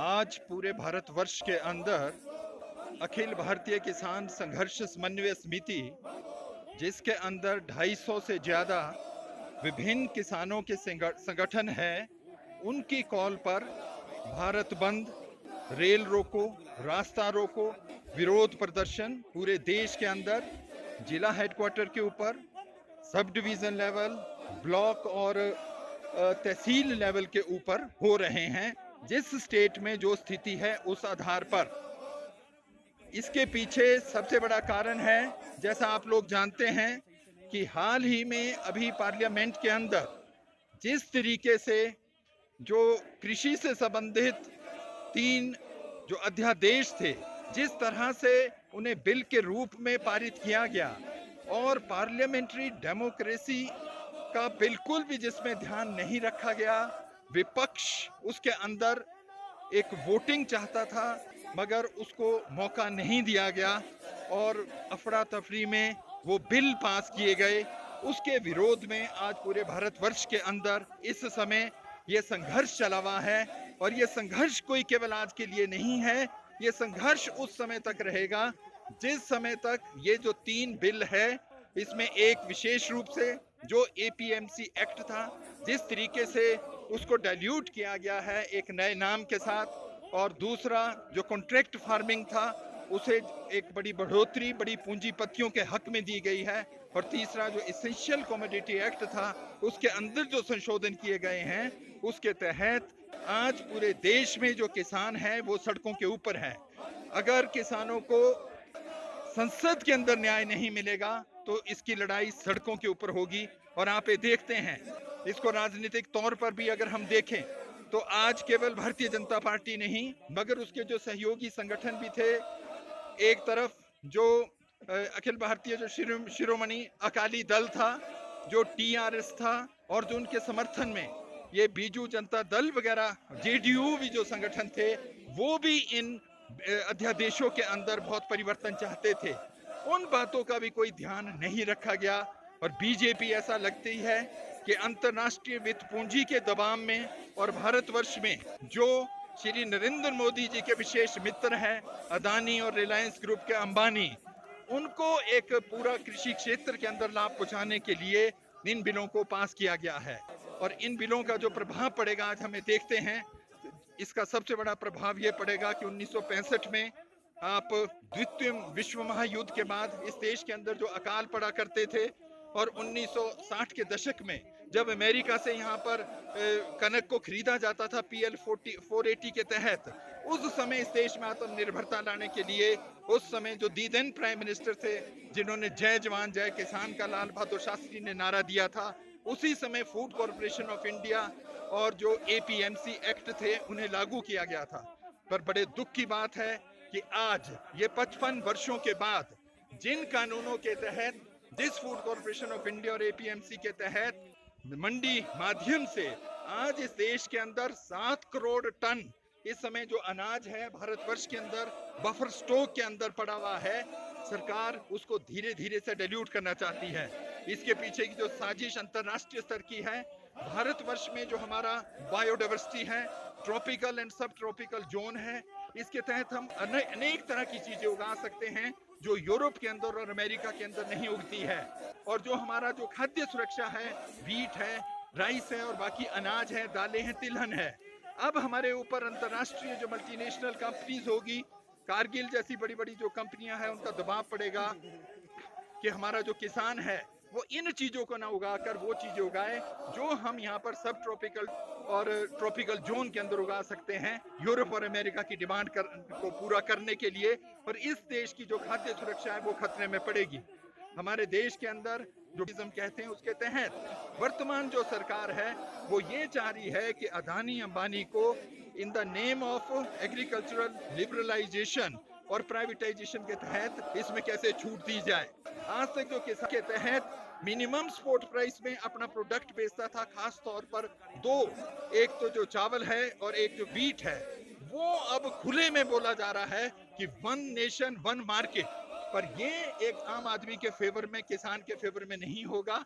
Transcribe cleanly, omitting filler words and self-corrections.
आज पूरे भारतवर्ष के अंदर अखिल भारतीय किसान संघर्ष समन्वय समिति, जिसके अंदर 250 से ज्यादा विभिन्न किसानों के संगठन हैं, उनकी कॉल पर भारत बंद, रेल रोको, रास्ता रोको, विरोध प्रदर्शन पूरे देश के अंदर जिला हेडक्वार्टर के ऊपर, सब डिवीजन लेवल, ब्लॉक और तहसील लेवल के ऊपर हो रहे हैं। जिस स्टेट में जो स्थिति है उस आधार पर। इसके पीछे सबसे बड़ा कारण है, जैसा आप लोग जानते हैं, कि हाल ही में अभी पार्लियामेंट के अंदर जिस तरीके से जो कृषि से संबंधित 3 जो अध्यादेश थे, जिस तरह से उन्हें बिल के रूप में पारित किया गया और पार्लियामेंट्री डेमोक्रेसी का बिल्कुल भी जिसमें ध्यान नहीं रखा गया। विपक्ष उसके अंदर एक वोटिंग चाहता था, मगर उसको मौका नहीं दिया गया और अफरा तफरी में वो बिल पास किए गए। उसके विरोध में आज पूरे भारतवर्ष के अंदर इस समय ये संघर्ष चला हुआ है। और ये संघर्ष कोई केवल आज के लिए नहीं है, ये संघर्ष उस समय तक रहेगा जिस समय तक ये जो 3 बिल है, इसमें एक विशेष रूप से जो एपीएमसी एक्ट था, जिस तरीके से उसको डाइल्यूट किया गया है एक नए नाम के साथ, और दूसरा जो कॉन्ट्रैक्ट फार्मिंग था उसे एक बड़ी बढ़ोतरी बड़ी पूंजीपतियों के हक में दी गई है, और तीसरा जो एसेंशियल कमोडिटी एक्ट था उसके अंदर जो संशोधन किए गए हैं, उसके तहत आज पूरे देश में जो किसान हैं वो सड़कों के ऊपर हैं। अगर किसानों को संसद के अंदर न्याय नहीं मिलेगा तो इसकी लड़ाई सड़कों के ऊपर होगी। और आप ये देखते हैं, इसको राजनीतिक तौर पर भी अगर हम देखें तो आज केवल भारतीय जनता पार्टी नहीं, मगर उसके जो सहयोगी संगठन भी थे, एक तरफ जो अखिल भारतीय जो शिरोमणि अकाली दल था, जो टीआरएस था, और जो उनके समर्थन में ये बीजू जनता दल वगैरह जेडीयू भी जो संगठन थे, वो भी इन अध्यादेशों के अंदर बहुत परिवर्तन चाहते थे। उन बातों का भी कोई ध्यान नहीं रखा गया। और बीजेपी ऐसा लगती है कि अंतर्राष्ट्रीय वित्त पूंजी के दबाव में और भारतवर्ष में जो श्री नरेंद्र मोदी जी के विशेष मित्र हैं, अदानी और रिलायंस ग्रुप के अंबानी, उनको एक पूरा कृषि क्षेत्र के अंदर लाभ पहुंचाने के लिए इन बिलों को पास किया गया है। और इन बिलों का जो प्रभाव पड़ेगा आज हमें देखते हैं। इसका सबसे बड़ा प्रभाव ये पड़ेगा कि 1965 में आप द्वितीय विश्व महायुद्ध के बाद इस देश के अंदर जो अकाल पड़ा करते थे, और 1960 के दशक में जब अमेरिका से यहाँ पर कनक को खरीदा जाता था PL 480 के तहत, उस समय इस देश में आत्मनिर्भरता लाने के लिए उस समय जो दी देन प्राइम मिनिस्टर थे, जिन्होंने जय जवान जय किसान का लाल बहादुर शास्त्री ने नारा दिया था, उसी समय फूड कॉर्पोरेशन ऑफ इंडिया और जो एपीएमसी एक्ट थे उन्हें लागू किया गया था। पर बड़े दुख की बात है कि आज ये 55 वर्षों के बाद जिन कानूनों के तहत, जिस फूड कॉर्पोरेशन ऑफ इंडिया और एपीएमसी के तहत मंडी माध्यम से आज इस देश के अंदर 7 करोड़ टन इस समय जो अनाज है भारतवर्ष के अंदर बफर स्टॉक के अंदर पड़ा हुआ है, सरकार उसको धीरे धीरे से डाइल्यूट करना चाहती है। इसके पीछे की जो साजिश अंतरराष्ट्रीय स्तर की है, भारतवर्ष में जो हमारा बायोडाइवर्सिटी है, ट्रॉपिकल एंड सब ट्रॉपिकल जोन है, इसके तहत हम अनेक तरह की चीजें उगा सकते हैं जो यूरोप के अंदर और अमेरिका के अंदर नहीं उगती है। और जो हमारा जो खाद्य सुरक्षा है, व्हीट है, राइस है और बाकी अनाज है, दालें हैं, तिलहन है। अब हमारे ऊपर अंतरराष्ट्रीय जो मल्टीनेशनल कंपनीज होगी, कारगिल जैसी बड़ी बड़ी जो कंपनियां हैं, उनका दबाव पड़ेगा कि हमारा जो किसान है वो इन चीजों को ना उगाकर वो चीजें उगाए जो हम यहाँ पर सब ट्रॉपिकल और ट्रॉपिकल जोन के अंदर उगा सकते हैं, यूरोप और अमेरिका की डिमांड को पूरा करने के लिए। और इस देश की जो खाद्य सुरक्षा है वो खतरे में पड़ेगी। हमारे देश के अंदर जो हम कहते हैं उसके तहत वर्तमान जो सरकार है वो ये चाह रही है कि अदानी अंबानी को in the name of agricultural liberalisation और प्राइवेटाइजेशन के तहत इसमें कैसे छूट दी जाए। आज तक जो किसान के तहत मिनिमम सपोर्ट प्राइस में अपना प्रोडक्ट बेचता था, खास तौर पर 2, एक तो जो चावल है और एक जो व्हीट है, वो अब खुले में बोला जा रहा है कि 1 नेशन 1 मार्केट। पर ये एक आम आदमी के फेवर में, किसान के फेवर में नहीं होगा।